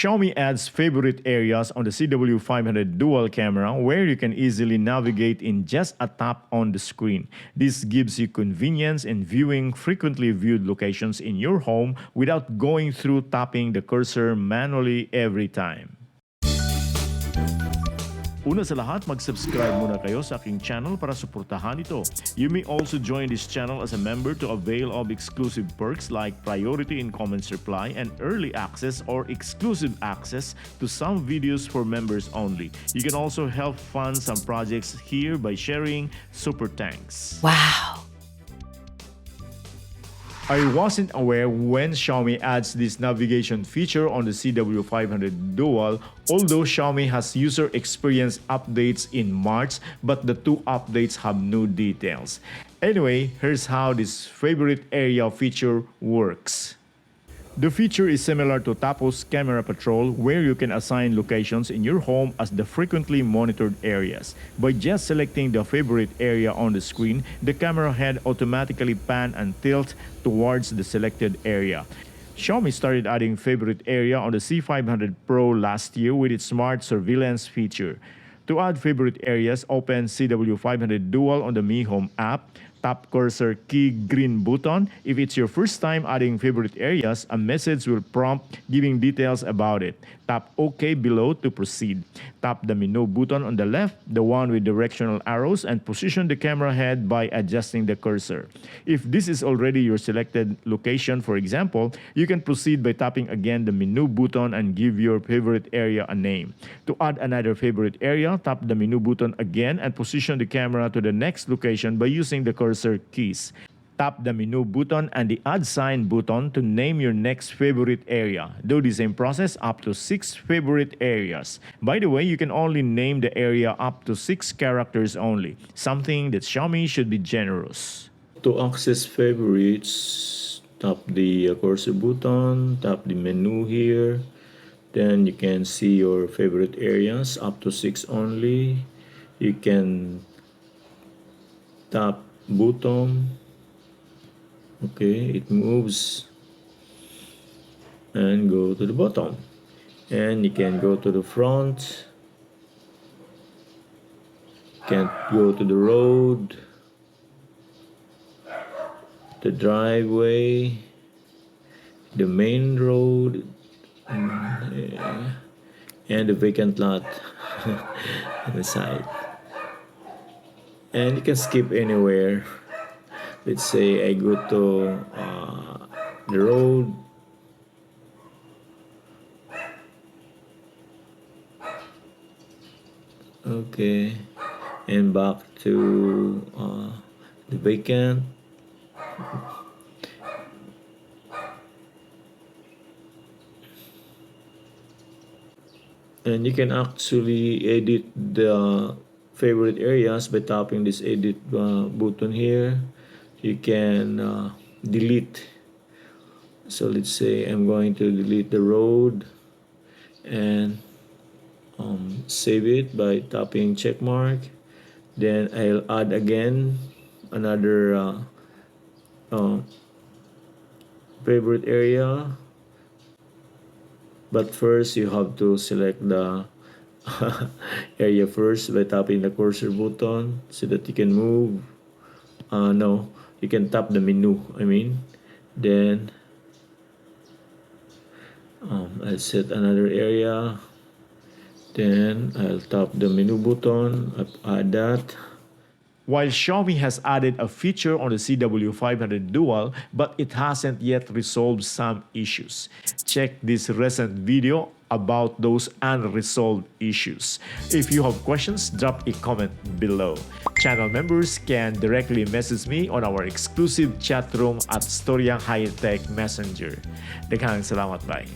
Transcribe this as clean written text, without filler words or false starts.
Xiaomi adds favorite areas on the CW500-Dual camera where you can easily navigate in just a tap on the screen. This gives you convenience in viewing frequently viewed locations in your home without going through tapping the cursor manually every time. Una sa lahat, mag-subscribe muna kayo sa aking channel para suportahan ito. You may also join this channel as a member to avail of exclusive perks like priority in comments reply and early access or exclusive access to some videos for members only. You can also help fund some projects here by sharing super thanks. Wow! I wasn't aware when Xiaomi adds this navigation feature on the CW500-Dual, although Xiaomi has user experience updates in March, but the two updates have no details. Anyway, here's how this favorite area feature works. The feature is similar to Tapo's Camera Patrol, where you can assign locations in your home as the frequently monitored areas. By just selecting the favorite area on the screen, the camera head automatically pan and tilt towards the selected area. Xiaomi started adding favorite area on the C500 Pro last year with its smart surveillance feature. To add favorite areas, open CW500-Dual on the Mi Home app. Tap cursor key green button. If it's your first time adding favorite areas, a message will prompt giving details about it. Tap OK below to proceed. Tap the menu button on the left, the one with directional arrows, and position the camera head by adjusting the cursor. If this is already your selected location, for example, you can proceed by tapping again the menu button and give your favorite area a name. To add another favorite area, tap the menu button again and position the camera to the next location by using the cursor keys. Tap the menu button and the add sign button to name your next favorite area. Do the same process up to 6 favorite areas. By the way, you can only name the area up to 6 characters only, something that Xiaomi should be generous. To access favorites, tap the cursor button, tap the menu here. Then you can see your favorite areas up to 6 only. You can tap bottom. Okay, it moves and go to the bottom, and you can go to the front, can go to the road, the driveway, the main road, and the vacant lot on the side. And you can skip anywhere. Let's say I go to the road. Okay, and back to the vacant. And you can actually edit the favorite areas by tapping this edit button here. You can delete. So let's say I'm going to delete the road and save it by tapping check mark. Then I'll add again another favorite area. But first you have to select the area first by tapping the cursor button so that you can move. No, you can tap the menu, then I'll set another area, then I'll tap the menu button, add that. While Xiaomi has added a feature on the CW500-Dual, but it hasn't yet resolved some issues. Check this recent video about those unresolved issues. If you have questions, drop a comment below. Channel members can directly message me on our exclusive chat room at Storyang High Tech Messenger. Daghang salamat, bye!